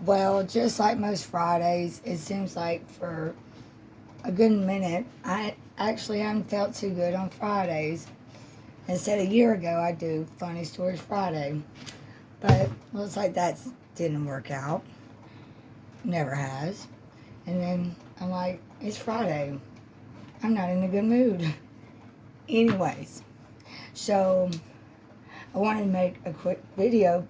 Well, just like most Fridays, it seems like for a good minute, I actually haven't felt too good on Fridays. Instead, a year ago, I do Funny Stories Friday. But looks like that didn't work out. Never has. And then I'm like, it's Friday. I'm not in a good mood. Anyways, so I wanted to make a quick video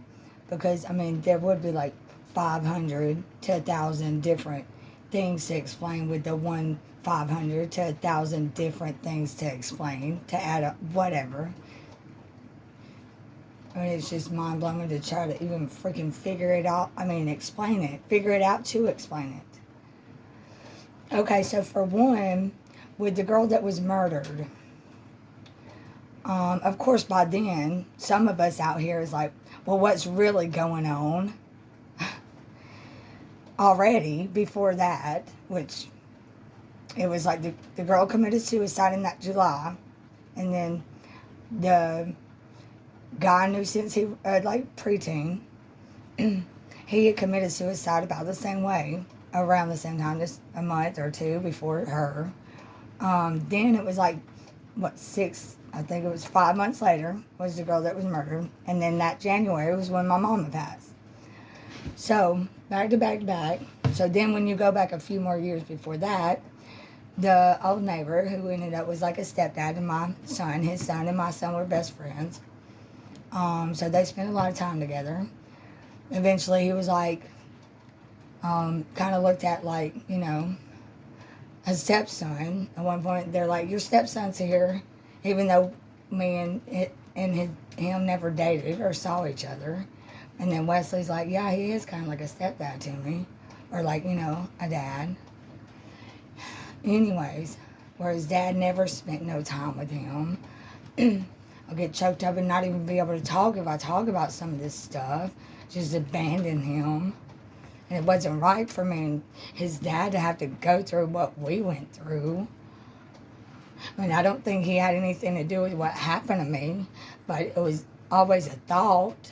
because, I mean, there would be like 500 to 1,000 different things to explain with the one 500 to 1,000 different things to explain, to add up, whatever. I mean, it's just mind blowing to try to even freaking figure it out. I mean, explain it. Figure it out to explain it. Okay, so for one, with the girl that was murdered, of course, by then, some of us out here is like, well, what's really going on? Already, before that, which it was like the girl committed suicide in that July, and then the guy knew since he like preteen, he had committed suicide about the same way, around the same time, just a month or two before her. Then it was like, what, I think it was 5 months later was the girl that was murdered. And then that January was when my mama passed. So, back to back to back. So then when you go back a few more years before that, the old neighbor who ended up was like a stepdad to my son, his son and my son were best friends. So they spent a lot of time together. Eventually he was like, kind of looked at like, you know, a stepson. At one point they're like, your stepson's here, even though me and him never dated or saw each other. And then Wesley's like, yeah, he is kind of like a stepdad to me, or like, you know, a dad. Anyways, where his dad never spent no time with him. I'll get choked up and not even be able to talk if I talk about some of this stuff. Just abandon him. And it wasn't right for me and his dad to have to go through what we went through. I mean, I don't think he had anything to do with what happened to me, but it was always a thought.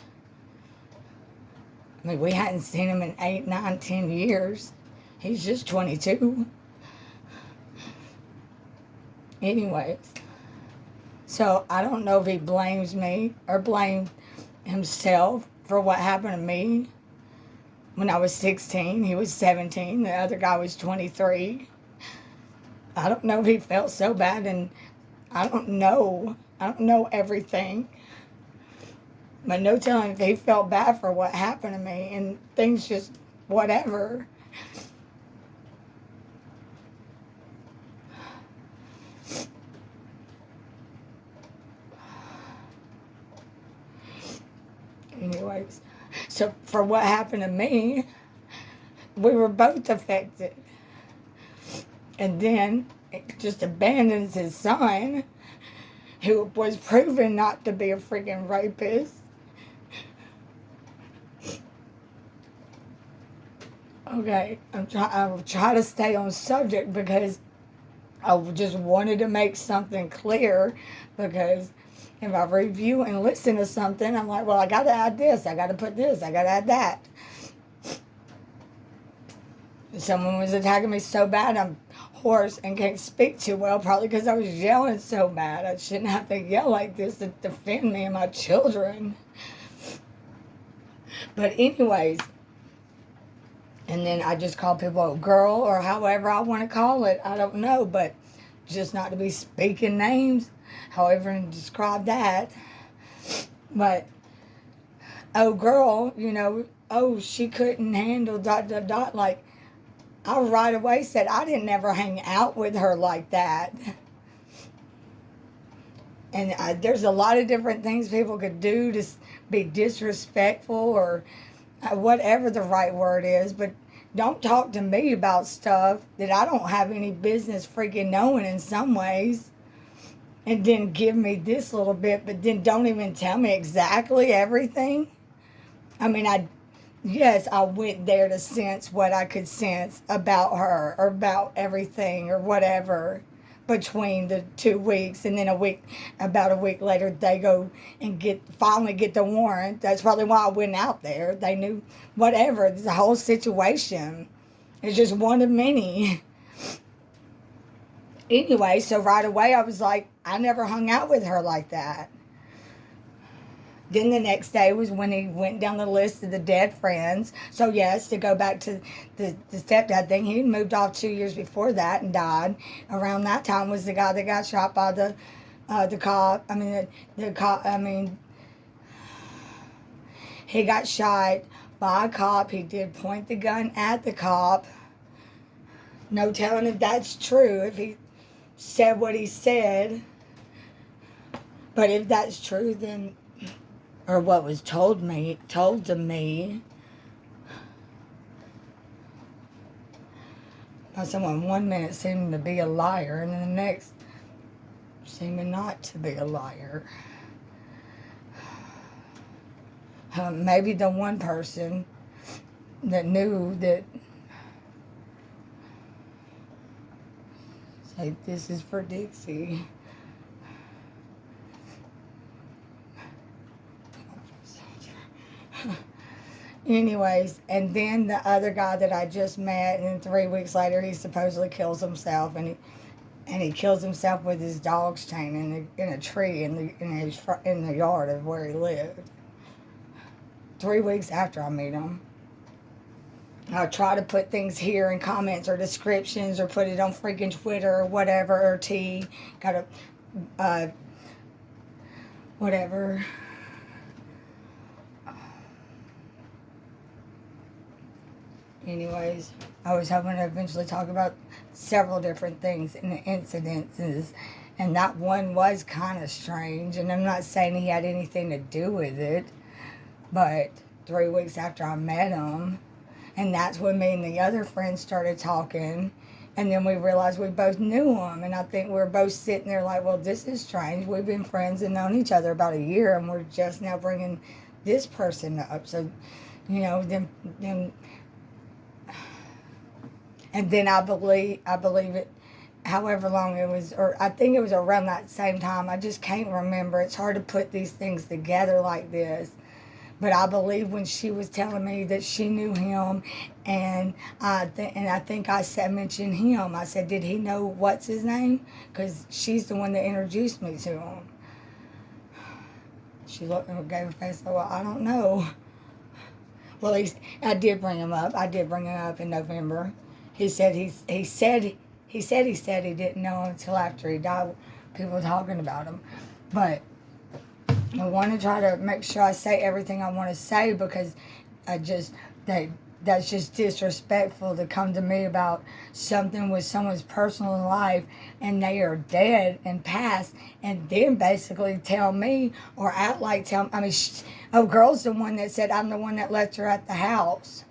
I mean, we hadn't seen him in 8, 9, 10 years. He's just 22. Anyways, so I don't know if he blames me or blamed himself for what happened to me. When I was 16, he was 17, the other guy was 23. I don't know if he felt so bad, and I don't know everything. But no telling if he felt bad for what happened to me, and things just, whatever. Anyways, so for what happened to me, we were both affected. And then it just abandons his son, who was proven not to be a freaking rapist. Okay, I'll try to stay on subject because I just wanted to make something clear, because if I review and listen to something, I'm like, well, I got to add this, I got to put this, I got to add that. Someone was attacking me so bad, I'm hoarse and can't speak too well, probably because I was yelling so bad. I shouldn't have to yell like this to defend me and my children. But anyways, and then I just call people a girl or however I want to call it. I don't know, but just not to be speaking names, however, and describe that. But, oh, girl, you know, oh, she couldn't handle ... Like, I right away said I didn't ever hang out with her like that. And there's a lot of different things people could do to be disrespectful or whatever the right word is, but don't talk to me about stuff that I don't have any business freaking knowing in some ways. And then give me this little bit, but then don't even tell me exactly everything. I mean, yes, I went there to sense what I could sense about her or about everything or whatever. between the 2 weeks, and then about a week later, they go and finally get the warrant. That's probably why I went out there. They knew whatever, the whole situation. It's just one of many. Anyway, so right away I was like, I never hung out with her like that. Then the next day was when he went down the list of the dead friends. So yes, to go back to the stepdad thing, he moved off 2 years before that and died. Around that time was the guy that got shot by the cop. The cop. He got shot by a cop. He did point the gun at the cop. No telling if that's true, if he said what he said. But if that's true, then, or what was told to me by someone 1 minute seeming to be a liar, and then the next seeming not to be a liar. Maybe the one person that knew that, say, this is for Dixie. Anyways, and then the other guy that I just met, and 3 weeks later he supposedly kills himself, and he kills himself with his dog's chain in a tree in the yard of where he lived. 3 weeks after I meet him. I try to put things here in comments or descriptions, or put it on freaking Twitter or whatever, or got a whatever. Anyways, I was hoping to eventually talk about several different things and the incidences, and that one was kind of strange, and I'm not saying he had anything to do with it, but 3 weeks after I met him, and that's when me and the other friend started talking, and then we realized we both knew him, and I think we were both sitting there like, well, this is strange. We've been friends and known each other about a year, and we're just now bringing this person up. So, then and then I believe it, however long it was, or I think it was around that same time. I just can't remember. It's hard to put these things together like this. But I believe when she was telling me that she knew him, and I think I mentioned him. I said, did he know what's his name? Because she's the one that introduced me to him. She looked and gave her face, well, I don't know. Well, I did bring him up. I did bring him up in November. He said he didn't know until after he died. People were talking about him. But I want to try to make sure I say everything I want to say, because that's just disrespectful to come to me about something with someone's personal life and they are dead and passed, and then basically tell me or act like girl's the one that said I'm the one that left her at the house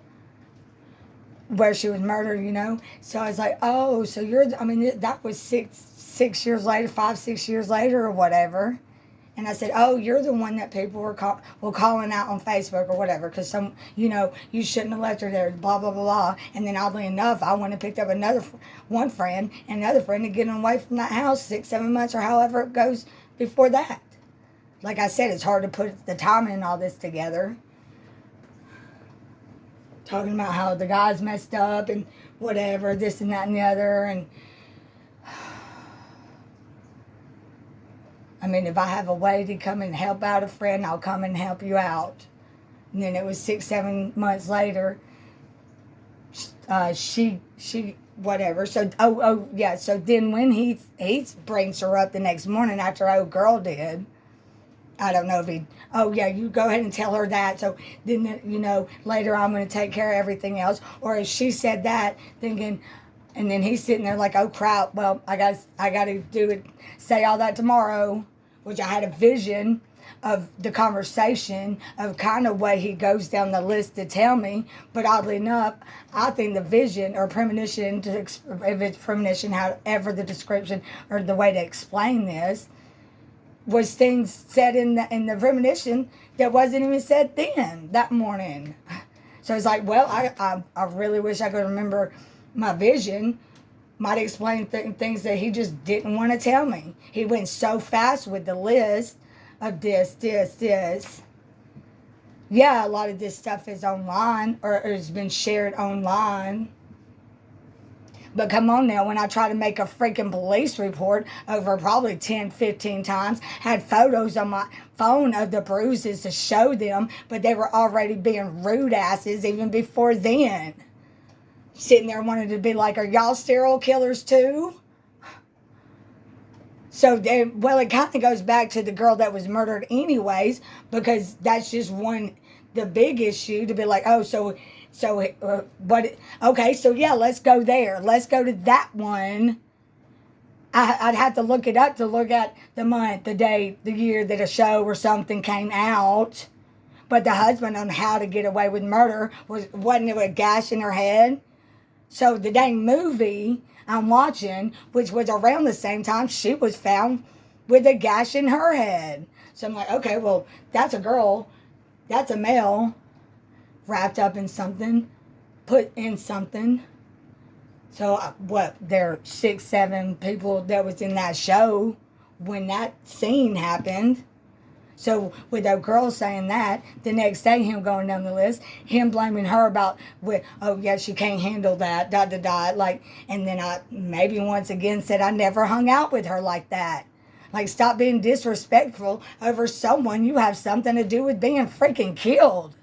where she was murdered, So I was like, oh, so that was 6 years later, 5-6 years later or whatever. And I said, oh, you're the one that people were calling out on Facebook or whatever, because you shouldn't have left her there, blah, blah, blah, blah. And then oddly enough, I went and picked up one friend and another friend to get them away from that house 6-7 months or however it goes before that. Like I said, it's hard to put the timing and all this together. Talking about how the guy's messed up and whatever, this and that and the other. And if I have a way to come and help out a friend, I'll come and help you out. And then it was 6-7 months later, she whatever. So, yeah. So then when he brings her up the next morning after old girl did, I don't know if you go ahead and tell her that. So then, later I'm going to take care of everything else. Or if she said that, thinking, and then he's sitting there like, oh crap, well, I got to say all that tomorrow, which I had a vision of the conversation of kind of way he goes down the list to tell me. But oddly enough, I think the vision or premonition, if it's premonition, however the description or the way to explain this, was things said in the premonition that wasn't even said then, that morning. So it's like, well, I really wish I could remember my vision, might explain things that he just didn't want to tell me. He went so fast with the list of this. Yeah, a lot of this stuff is online or has been shared online. But come on now, when I try to make a freaking police report over probably 10, 15 times, had photos on my phone of the bruises to show them, but they were already being rude asses even before then. Sitting there wanting to be like, are y'all serial killers too? So, well, it kind of goes back to the girl that was murdered anyways, because that's just the big issue to be like, oh, but okay, so yeah, let's go there. Let's go to that one. I'd have to look it up to look at the month, the day, the year that a show or something came out. But the husband on How to Get Away with Murder wasn't it a gash in her head? So the dang movie I'm watching, which was around the same time, she was found with a gash in her head. So I'm like, okay, well, that's a girl, that's a male, wrapped up in something, put in something. So what, there are 6, 7 people that was in that show when that scene happened. So with that girl saying that, the next day him going down the list, him blaming her about, oh yeah, she can't handle that, like, and then I maybe once again said I never hung out with her like that. Like, stop being disrespectful over someone you have something to do with being freaking killed.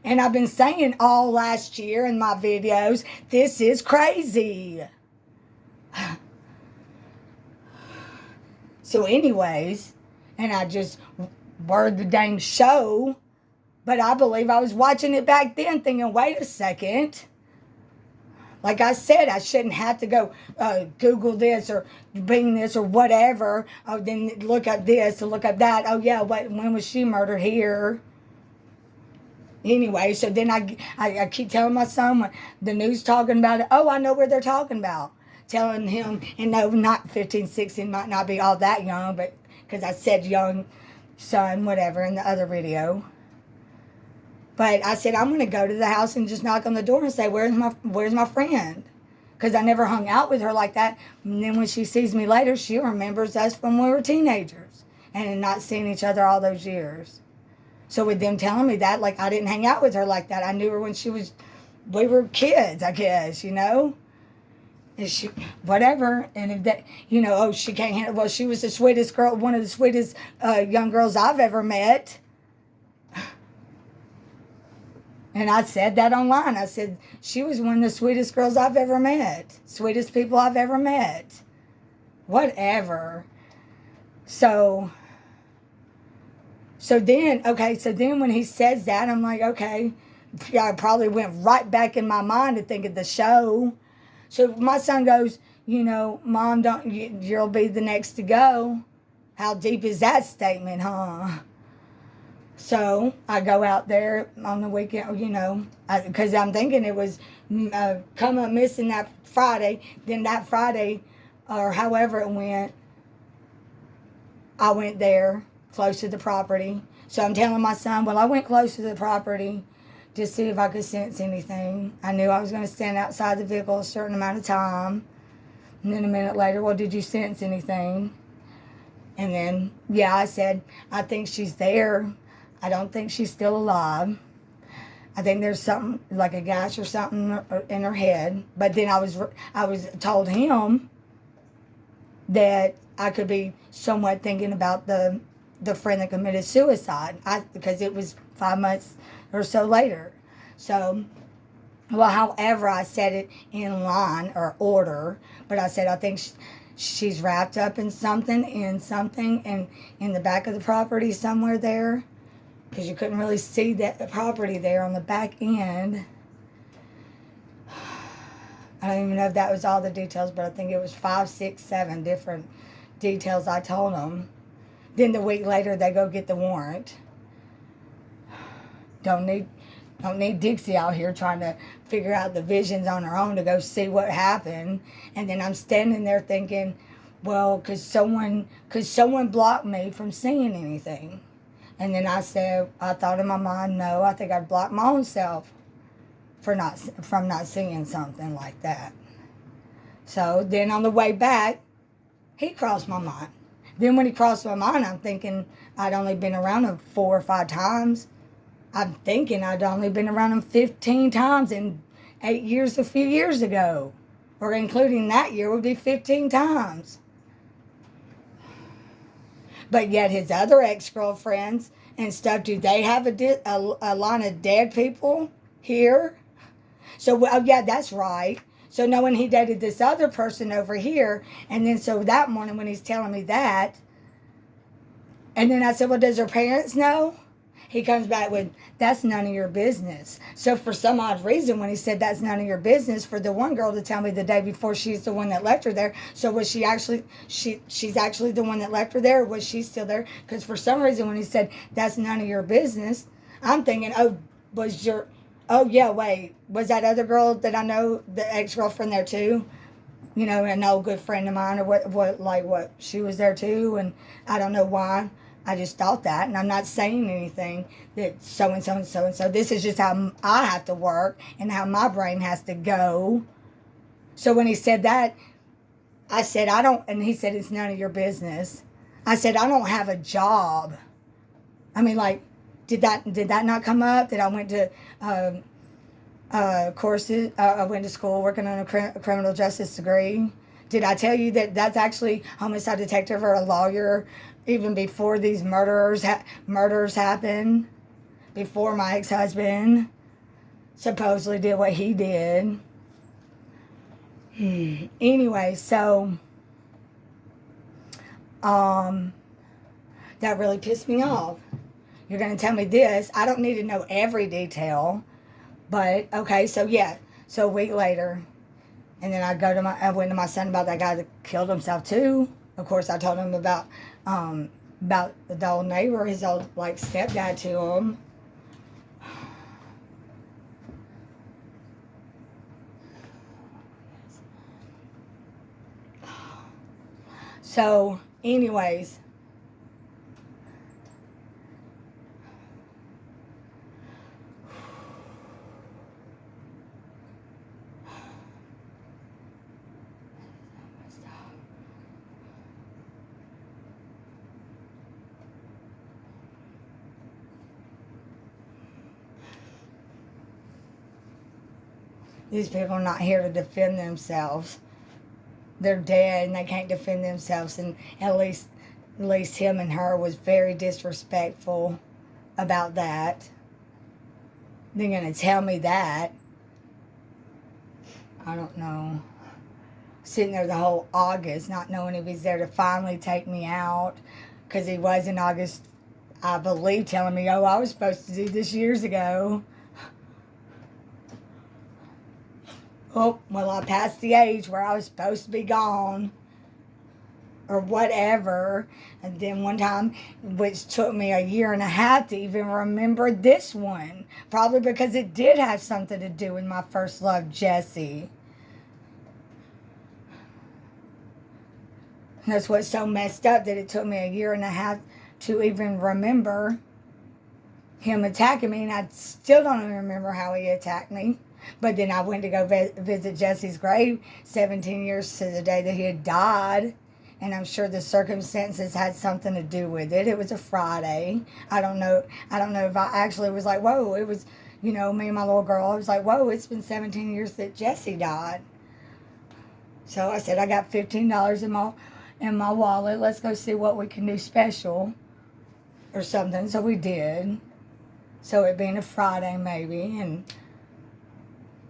And I've been saying all last year in my videos, this is crazy. So anyways, and I just word the dang show, but I believe I was watching it back then thinking, wait a second. Like I said, I shouldn't have to go Google this or Bing this or whatever. Oh, then look up this or look up that. Oh yeah, when was she murdered here? Anyway, so then I keep telling my son when the news talking about it, oh, I know where they're talking about. Telling him, and no, not 15, 16, might not be all that young, but because I said young son, whatever, in the other video. But I said, I'm going to go to the house and just knock on the door and say, where's my friend? Because I never hung out with her like that. And then when she sees me later, she remembers us when we were teenagers and not seeing each other all those years. So with them telling me that, like, I didn't hang out with her like that. I knew her when we were kids, I guess, you know? And she, whatever. And if that, oh, she can't handle, well, she was the sweetest girl, one of the sweetest young girls I've ever met. And I said that online. I said, she was one of the sweetest girls I've ever met. Sweetest people I've ever met. Whatever. So then when he says that, I'm like, okay, I probably went right back in my mind to think of the show. So my son goes, Mom, you'll be the next to go. How deep is that statement, huh? So I go out there on the weekend, because I'm thinking it was come up missing that Friday. Then that Friday, or however it went, I went there close to the property. So I'm telling my son, well, I went close to the property to see if I could sense anything. I knew I was going to stand outside the vehicle a certain amount of time. And then a minute later, well, did you sense anything? And then, yeah, I said, I think she's there. I don't think she's still alive. I think there's something like a gash or something in her head. But then I was told him that I could be somewhat thinking about the friend that committed suicide, because it was 5 months or so later. So, well, however I said it in line or order, but I said I think she's wrapped up in something, and in the back of the property somewhere there, because you couldn't really see the property there on the back end. I don't even know if that was all the details, but I think it was 5, 6, 7 different details I told them. Then the week later, they go get the warrant. Don't need Dixie out here trying to figure out the visions on her own to go see what happened. And then I'm standing there thinking, well, could someone block me from seeing anything? And then I thought in my mind, no, I think I'd block my own self from not seeing something like that. So then on the way back, he crossed my mind. Then when he crossed my mind, I'm thinking I'd only been around him 4 or 5 times. I'm thinking I'd only been around him 15 times in 8 years a few years ago. Or including that year would be 15 times. But yet his other ex-girlfriends and stuff, do they have a line of dead people here? So, oh yeah, that's right. So knowing he dated this other person over here, and then so that morning when he's telling me that, and then I said, well, does her parents know? He comes back with, that's none of your business. So for some odd reason, when he said that's none of your business, for the one girl to tell me the day before she's the one that left her there, so was she actually, she's actually the one that left her there, or was she still there? Because for some reason when he said that's none of your business, I'm thinking, oh yeah, wait, was that other girl that I know, the ex-girlfriend there too? You know, an old good friend of mine, or what, she was there too, and I don't know why. I just thought that, and I'm not saying anything that so-and-so and so-and-so. This is just how I have to work and how my brain has to go. So when he said that, I said, I don't, and he said, it's none of your business. I said, I don't have a job. I mean, like, did that not come up? That I went to courses, I went to school working on a criminal justice degree. Did I tell you that that's actually homicide detective or a lawyer even before these murders happened? Before my ex-husband supposedly did what he did. Anyway, so that really pissed me off. You're going to tell me this. I don't need to know every detail. But, okay, so yeah. So a week later, and then I went to my son about that guy that killed himself too. Of course, I told him about the old neighbor, his old, like, stepdad to him. So, anyways, these people are not here to defend themselves. They're dead and they can't defend themselves. And at least him and her was very disrespectful about that. They're going to tell me that. I don't know. Sitting there the whole August, not knowing if he's there to finally take me out. Because he was in August, I believe, telling me, oh, I was supposed to do this years ago. Oh, well, I passed the age where I was supposed to be gone. Or whatever. And then one time, which took me a year and a half to even remember this one. Probably because it did have something to do with my first love, Jesse. And that's what's so messed up, that it took me a year and a half to even remember him attacking me. And I still don't even remember how he attacked me. But then I went to go visit Jesse's grave 17 years to the day that he had died. And I'm sure the circumstances had something to do with it. It was a Friday. I don't know if I actually was like, whoa, it was, me and my little girl. I was like, whoa, it's been 17 years that Jesse died. So I said, I got $15 in my wallet. Let's go see what we can do special or something. So we did. So it being a Friday maybe, and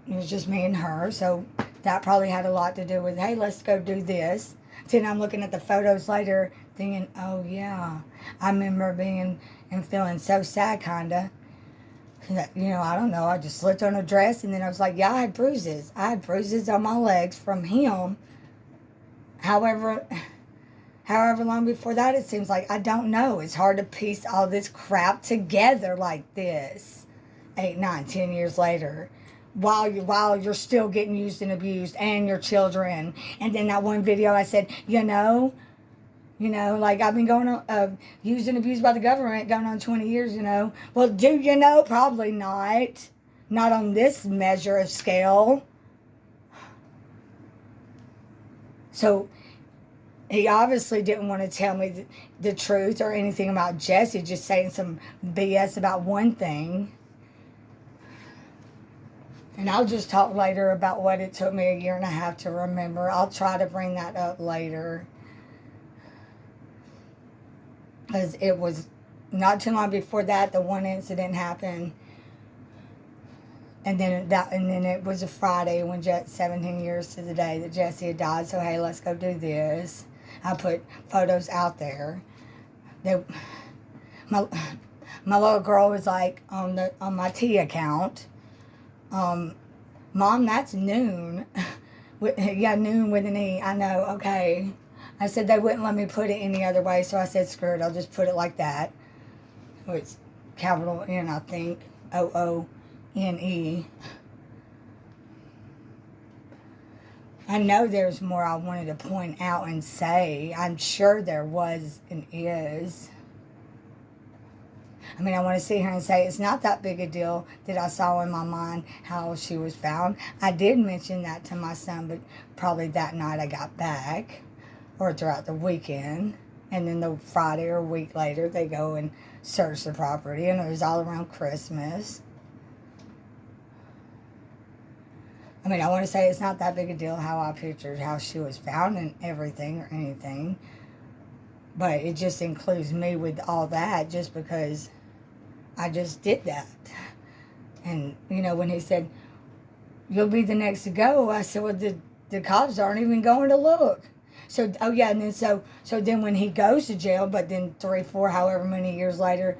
it was just me and her. So that probably had a lot to do with, hey, let's go do this. Then I'm looking at the photos later thinking, oh yeah, I remember being and feeling so sad, kind of. I don't know, I just slipped on a dress, and then I was like, yeah, I had bruises. I had bruises on my legs from him. However long before that, it seems like, I don't know. It's hard to piece all this crap together like this 8, 9, 10 years later. While you're still getting used and abused, and your children. And then that one video I said, like, I've been going on, used and abused by the government, going on 20 years, Well, do you know? Probably not. Not on this measure of scale. So he obviously didn't want to tell me the truth or anything about Jesse, just saying some BS about one thing. And I'll just talk later about what it took me a year and a half to remember. I'll try to bring that up later. Because it was not too long before that, the one incident happened. And then it was a Friday when 17 years to the day that Jesse had died. So, hey, let's go do this. I put photos out there. My little girl was like on my T account. Mom, that's noon. Yeah, noon with an E. I know. Okay. I said they wouldn't let me put it any other way, so I said, screw it. I'll just put it like that. It's capital N, I think. OONE. I know there's more I wanted to point out and say. I'm sure there was and is. I mean, I want to sit here and say it's not that big a deal that I saw in my mind how she was found. I did mention that to my son, but probably that night I got back or throughout the weekend. And then the Friday or a week later, they go and search the property, and it was all around Christmas. I mean, I want to say it's not that big a deal how I pictured how she was found and everything or anything. But it just includes me with all that just because I just did that. And, you know, when he said, you'll be the next to go, I said, well, the cops aren't even going to look. So, oh yeah, and then so then when he goes to jail, but then 3, 4, however many years later,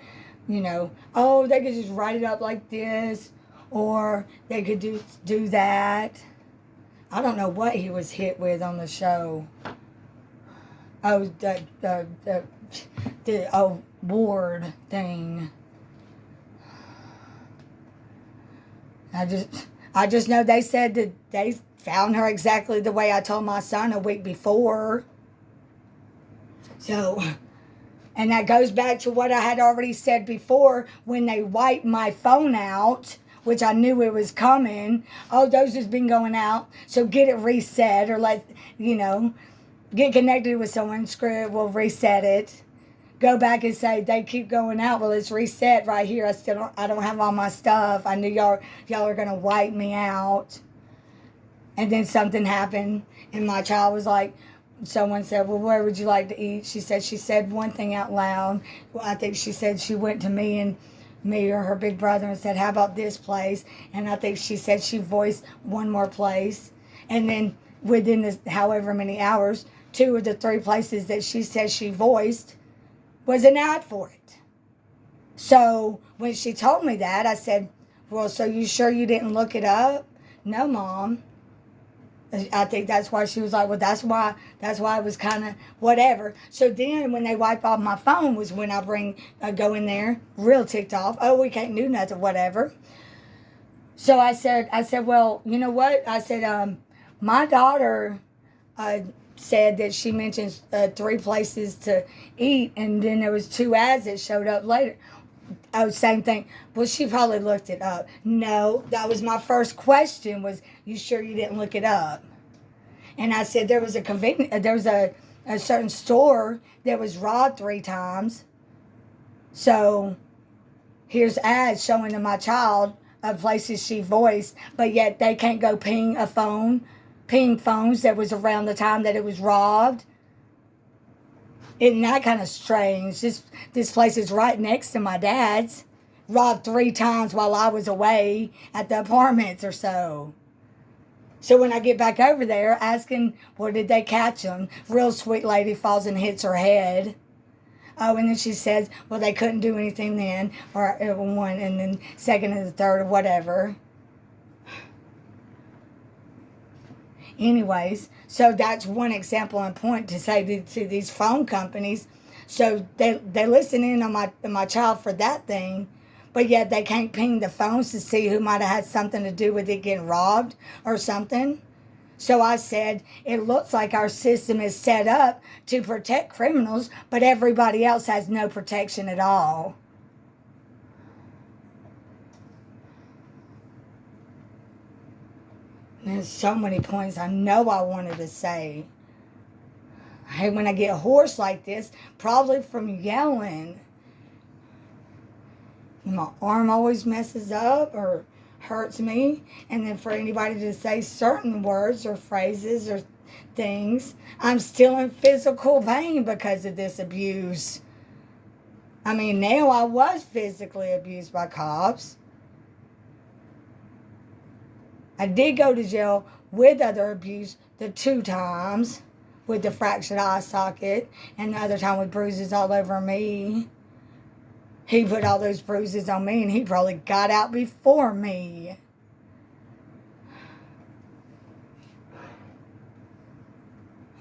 you know, oh, they could just write it up like this, or they could do that. I don't know what he was hit with on the show. Oh, the award thing. I just know they said that they found her exactly the way I told my son a week before. So, and that goes back to what I had already said before when they wiped my phone out, which I knew it was coming. Oh, those has been going out. So get it reset or get connected with someone, screw it, we'll reset it. Go back and say they keep going out. Well, it's reset right here. I don't have all my stuff. I knew y'all are gonna wipe me out. And then something happened, and my child was like, someone said, well, where would you like to eat? She said one thing out loud. Well, I think she said she went to me or her big brother and said, how about this place? And I think she said she voiced one more place. And then within the however many hours, 2 of the 3 places that she said she voiced was an ad for it. So when she told me that, I said, well, so you sure you didn't look it up? No, Mom. I think that's why she was like, well, that's why it was kind of whatever. So then when they wipe off my phone was when I go in there, real ticked off. Oh, we can't do nothing, whatever. So I said, well, you know what? I said, my daughter said that she mentions 3 places to eat, and then there was 2 ads that showed up later. Oh, same thing. Well, she probably looked it up. No, that was my first question was, you sure you didn't look it up? And I said there was a certain store that was robbed 3 times. So here's ads showing to my child of places she voiced, but yet they can't go ping phones that was around the time that it was robbed. Isn't that kind of strange? This place is right next to my dad's. Robbed 3 times while I was away at the apartments or so. So when I get back over there asking, well, did they catch them? Real sweet lady falls and hits her head. Oh, and then she says, well, they couldn't do anything then, or one, and then second and the third, or whatever. Anyways, so that's one example and point to say to these phone companies. So they listen in on my child for that thing, but yet they can't ping the phones to see who might have had something to do with it getting robbed or something. So I said, it looks like our system is set up to protect criminals, but everybody else has no protection at all. There's so many points I know I wanted to say. Hey, when I get hoarse like this, probably from yelling, my arm always messes up or hurts me. And then for anybody to say certain words or phrases or things, I'm still in physical pain because of this abuse. I mean, now I was physically abused by cops. I did go to jail with other abuse the 2 times with the fractured eye socket, and the other time with bruises all over me. He put all those bruises on me, and he probably got out before me.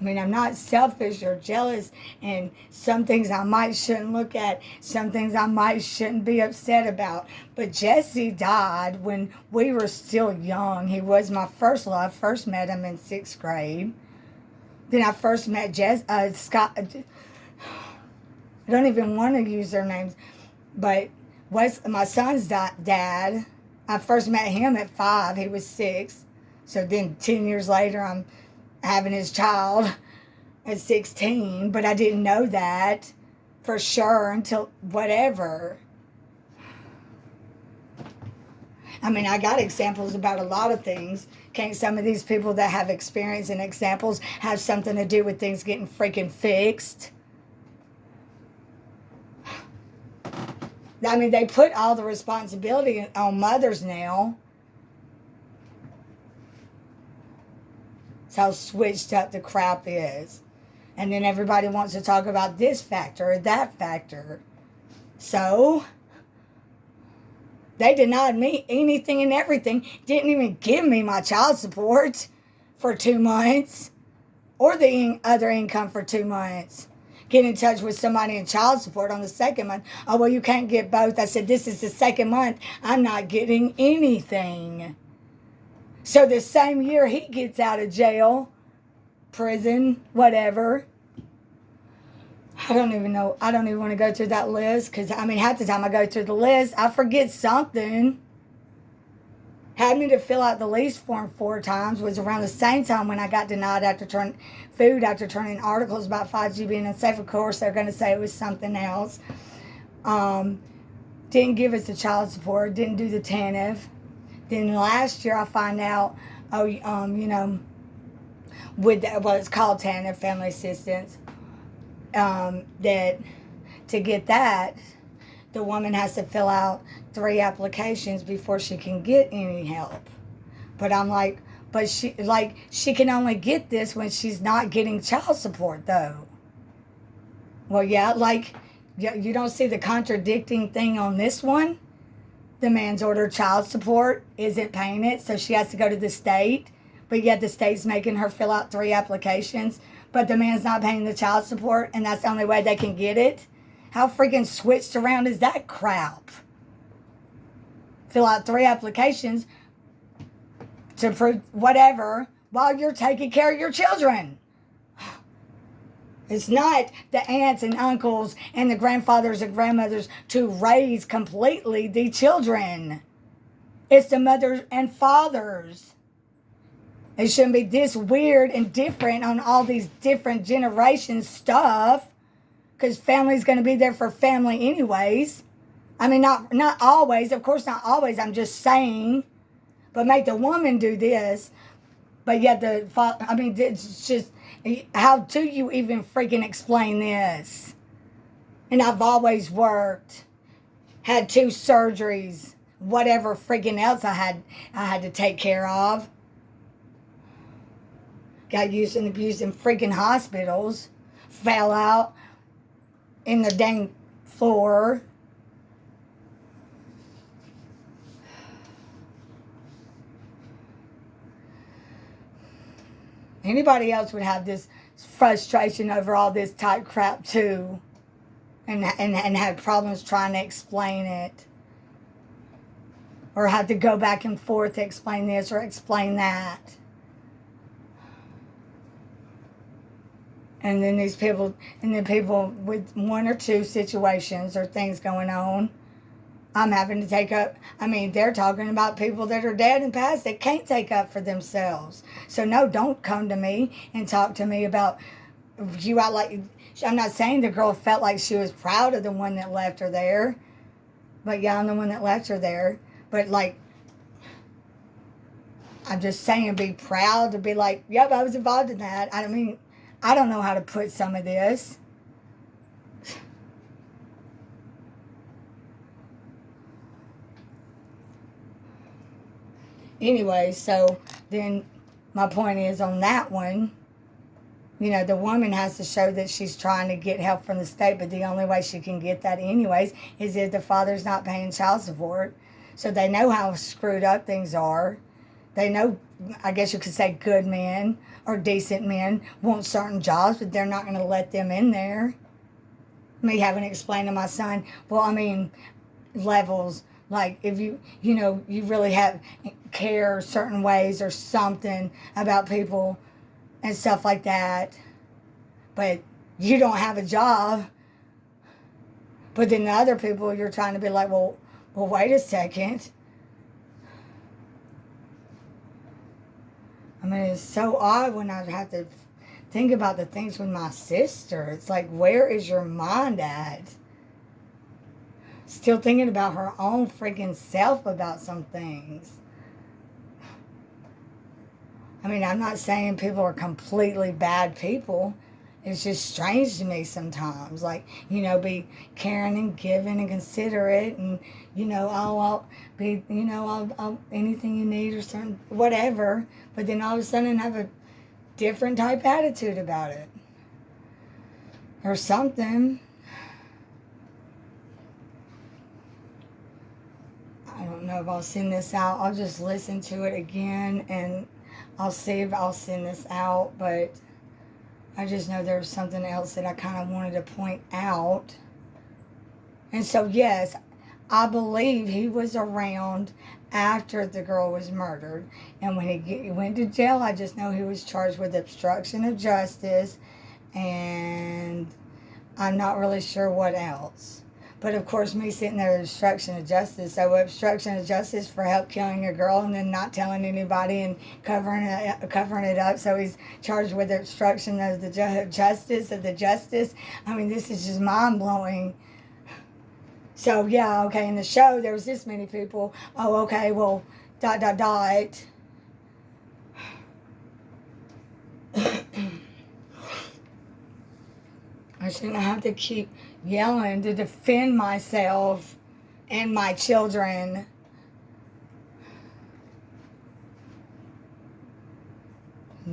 I mean, I'm not selfish or jealous, and some things I might shouldn't look at, some things I might shouldn't be upset about. But Jesse died when we were still young. He was my first love. First met him in 6th grade. Then I first met Scott. I don't even want to use their names, but my son's dad. I first met him at 5. He was 6. So then 10 years later, I'm having his child at 16, but I didn't know that for sure until whatever. I mean, I got examples about a lot of things. Can't some of these people that have experience and examples have something to do with things getting freaking fixed? I mean, they put all the responsibility on mothers now. That's how switched up the crap is. And then everybody wants to talk about this factor or that factor. So, they denied me anything and everything. Didn't even give me my child support for 2 months. Or the other income for 2 months. Get in touch with somebody in child support on the 2nd month. Oh, well, you can't get both. I said, this is the 2nd month. I'm not getting anything. So the same year he gets out of jail, prison, whatever. I don't even know. I don't even want to go through that list because, I mean, half the time I go through the list, I forget something. Had me to fill out the lease form 4 times. Was around the same time when I got denied after turning articles about 5G being unsafe. Of course, they're going to say it was something else. Didn't give us the child support. Didn't do the TANF. Then last year I find out, with it's called TANF, Family Assistance, that to get that, the woman has to fill out 3 applications before she can get any help. But I'm like, she can only get this when she's not getting child support, though. Well, yeah, you don't see the contradicting thing on this one? The man's ordered child support, isn't paying it, so she has to go to the state. But yet the state's making her fill out 3 applications. But the man's not paying the child support, and that's the only way they can get it. How freaking switched around is that crap? Fill out 3 applications to prove whatever while you're taking care of your children. It's not the aunts and uncles and the grandfathers and grandmothers to raise completely the children. It's the mothers and fathers. It shouldn't be this weird and different on all these different generation stuff. Because family's going to be there for family anyways. I mean, not always. Of course, not always. I'm just saying. But make the woman do this. But yet it's just, how do you even freaking explain this? And I've always worked. Had 2 surgeries. Whatever freaking else I had to take care of. Got used and abused in freaking hospitals. Fell out in the dang floor. Anybody else would have this frustration over all this type crap too. And have problems trying to explain it. Or have to go back and forth to explain this or explain that. And then people with 1 or 2 situations or things going on, I'm having to take up. I mean, they're talking about people that are dead and past that can't take up for themselves. So no, don't come to me and talk to me about you out like, I'm not saying the girl felt like she was proud of the one that left her there. But yeah, I'm the one that left her there. But like, I'm just saying, be proud to be like, yep, I was involved in that. I mean, I don't know how to put some of this. Anyway, so then my point is on that one, you know, the woman has to show that she's trying to get help from the state, but the only way she can get that anyways is if the father's not paying child support. So they know how screwed up things are. They know, I guess you could say, good men or decent men want certain jobs, but they're not going to let them in there. Me having to explain to my son, well, I mean, levels, like if you know, you really have care certain ways or something about people and stuff like that, but you don't have a job. But then the other people, you're trying to be like, well, wait a second. I mean, it's so odd when I have to think about the things with my sister. It's like, where is your mind at? Still thinking about her own freaking self about some things. I mean, I'm not saying people are completely bad people. It's just strange to me sometimes. Like, you know, be caring and giving and considerate and, you know, I'll be, you know, I'll anything you need or something, whatever. But then all of a sudden have a different type attitude about it. Or something. I don't know if I'll send this out. I'll just listen to it again and I'll see if I'll send this out, but I just know there's something else that I kind of wanted to point out. And so, yes, I believe he was around after the girl was murdered. And when he went to jail, I just know he was charged with obstruction of justice, and I'm not really sure what else. But of course, me sitting there, obstruction of justice. So obstruction of justice for help killing a girl and then not telling anybody and covering it up. So he's charged with obstruction of the justice. I mean, this is just mind blowing. So yeah, okay. In the show, there was this many people. Oh, okay. Well, ... I shouldn't have to keep yelling to defend myself and my children.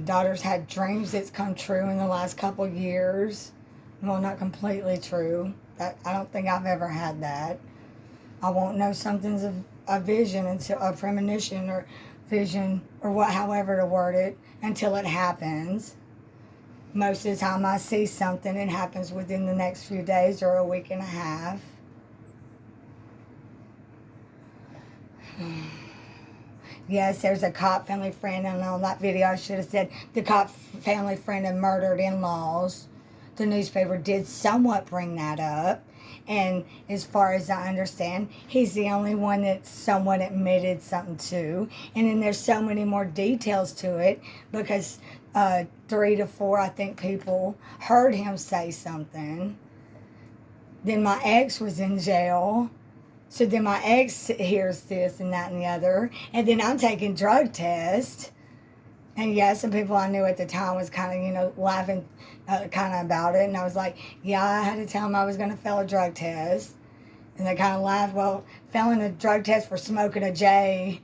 Daughter's had dreams that's come true in the last couple years. Well, not completely true. I don't think I've ever had that. I won't know something's a vision until a premonition or vision or what, however to word it, until it happens. Most of the time I see something, it happens within the next few days or a week and a half. Yes, there's a cop family friend, and on that video I should have said the cop family friend of murdered in-laws. The newspaper did somewhat bring that up. And as far as I understand, he's the only one that somewhat admitted something to. And then there's so many more details to it because 3 to 4, I think, people heard him say something. Then my ex was in jail. So then my ex hears this and that and the other. And then I'm taking drug tests. And yeah, some people I knew at the time was kind of, you know, laughing kind of about it. And I was like, yeah, I had to tell them I was going to fail a drug test. And they kind of laughed, well, failing a drug test for smoking a J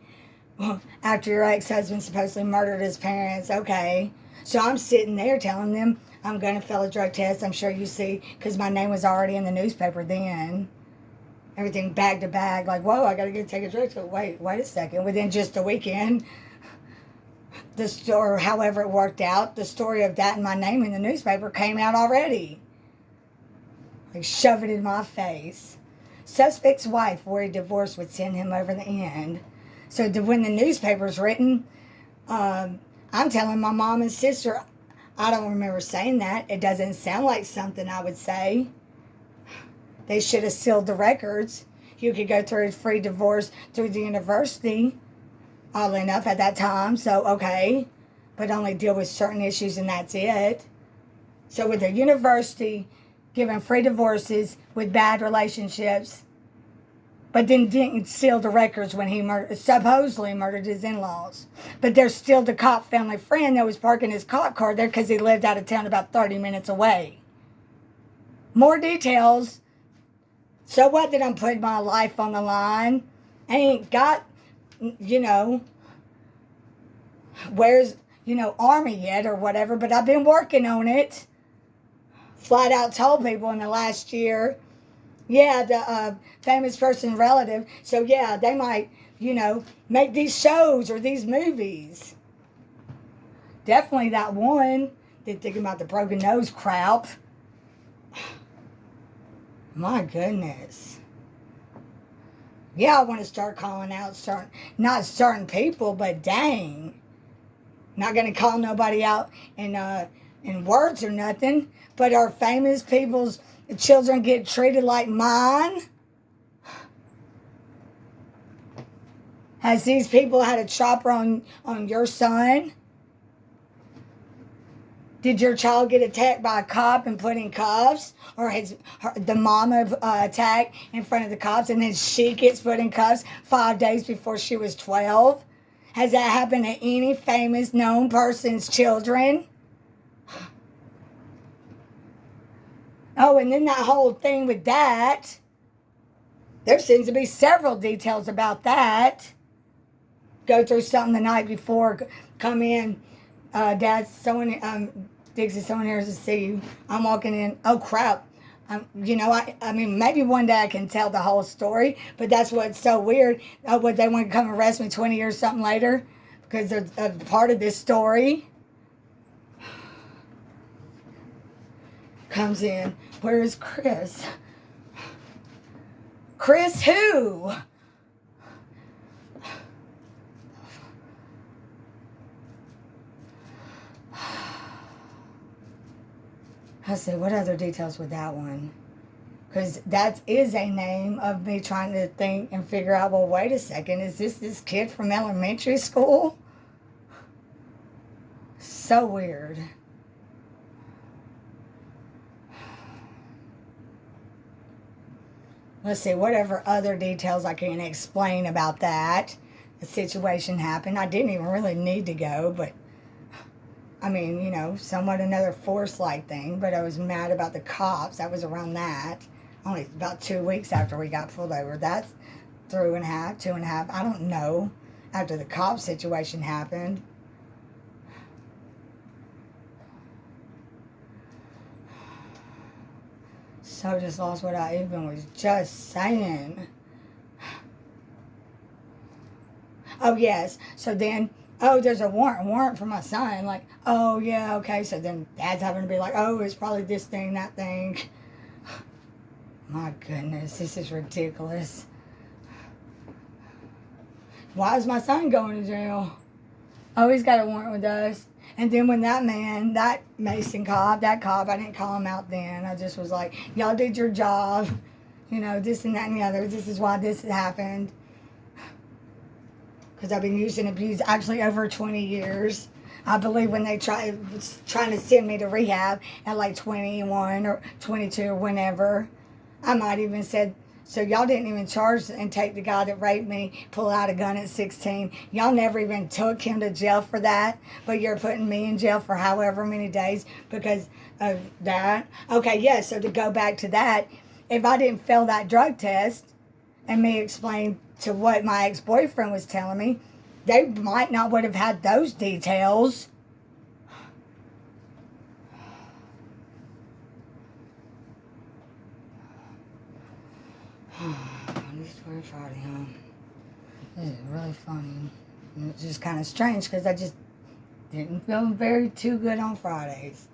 after your ex-husband supposedly murdered his parents, okay. So I'm sitting there telling them I'm going to fail a drug test. I'm sure you see, because my name was already in the newspaper then. Everything bag to bag, like, whoa, I got to take a drug test. Wait a second. Within just a weekend, the story, however it worked out, the story of that and my name in the newspaper came out already. Like, shove it in my face. Suspect's wife worried divorce would send him over the end. So when the newspaper's written, I'm telling my mom and sister, I don't remember saying that. It doesn't sound like something I would say. They should have sealed the records. You could go through a free divorce through the university, oddly enough, at that time. So, okay. But only deal with certain issues and that's it. So with a university giving free divorces with bad relationships, but then didn't seal the records when he supposedly murdered his in-laws. But there's still the cop family friend that was parking his cop car there because he lived out of town about 30 minutes away. More details. So what that I'm putting my life on the line? I ain't got, where's, Army yet or whatever, but I've been working on it. Flat out told people in the last year, the famous person relative, so yeah, they might, make these shows or these movies. Definitely that one. Didn't think about the broken nose crap. My goodness. Yeah, I want to start calling out not certain people, but dang. Not going to call nobody out in words or nothing, but our famous people's children get treated like mine. Has these people had a chopper on your son? Did your child get attacked by a cop and put in cuffs? Or has the mama attacked in front of the cops and then she gets put in cuffs 5 days before she was 12? Has that happened to any famous known person's children? Oh, and then that whole thing with that, there seems to be several details about that. Go through something the night before, come in, Dad, Dixie, someone here to see you. I'm walking in, oh crap. I mean, maybe one day I can tell the whole story, but that's what's so weird. Oh, would they want to come arrest me 20 years something later? Because they're a part of this story. Comes in, where's Chris? Chris who? Let's see, what other details with that one? Because that is a name of me trying to think and figure out, well, wait a second, is this kid from elementary school? So weird. Let's see, whatever other details I can explain about that. The situation happened. I didn't even really need to go, but I mean, somewhat another force-like thing, but I was mad about the cops. That was around that. Only about 2 weeks after we got pulled over. That's 3.5, 2.5. I don't know. After the cop situation happened. So just lost what I even was just saying. Oh, yes. So then, there's a warrant for my son. Like, oh, yeah, okay. So then Dad's having to be like, oh, it's probably this thing, that thing. My goodness, this is ridiculous. Why is my son going to jail? Oh, he's got a warrant with us. And then when that Mason cop, I didn't call him out then. I just was like, y'all did your job. This and that and the other. This is why this happened. Because I've been used and abused actually over 20 years. I believe when they was trying to send me to rehab at like 21 or 22 or whenever, I might even said, so y'all didn't even charge and take the guy that raped me, pull out a gun at 16. Y'all never even took him to jail for that, but you're putting me in jail for however many days because of that. Okay, yeah, so to go back to that, if I didn't fail that drug test and me explain to what my ex-boyfriend was telling me, they might not would have had those details. This story Friday, huh? This is really funny. And it's just kind of strange because I just didn't feel too good on Fridays.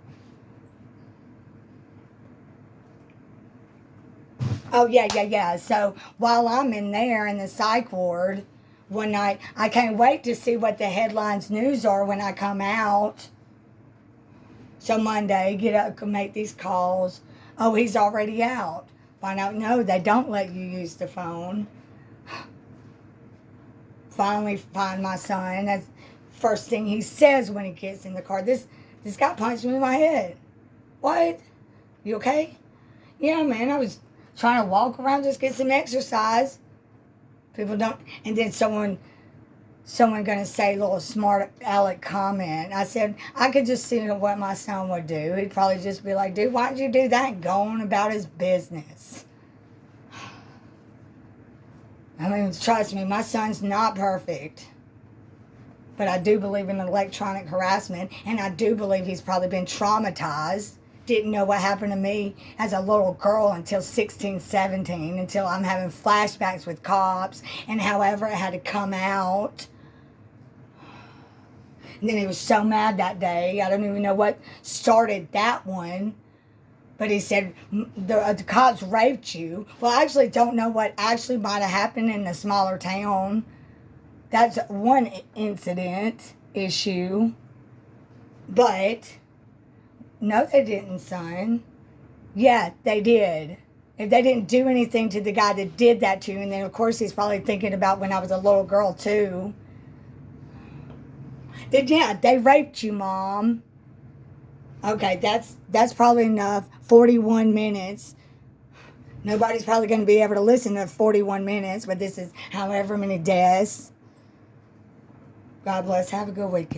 Oh, yeah. So while I'm in there in the psych ward one night, I can't wait to see what the headlines news are when I come out. So Monday, get up, make these calls. Oh, he's already out. Find out, no, they don't let you use the phone. Finally find my son. That's first thing he says when he gets in the car. This guy punched me in my head. What? You okay? Yeah, man, I was trying to walk around, just get some exercise. People don't, and then someone gonna say a little smart aleck comment. I said, I could just see what my son would do. He'd probably just be like, dude, why'd you do that? And go on about his business. I mean, trust me, my son's not perfect. But I do believe in electronic harassment, and I do believe he's probably been traumatized. Didn't know what happened to me as a little girl until 16, 17, until I'm having flashbacks with cops and however it had to come out. And then he was so mad that day. I don't even know what started that one. But he said, the cops raped you. Well, I actually don't know what actually might have happened in the smaller town. That's one incident issue. But, no, they didn't, son. Yeah, they did. If they didn't do anything to the guy that did that to you, and then, of course, he's probably thinking about when I was a little girl, too. Then, yeah, they raped you, Mom. Okay, that's probably enough. 41 minutes. Nobody's probably going to be able to listen to 41 minutes, but this is however many deaths. God bless. Have a good weekend.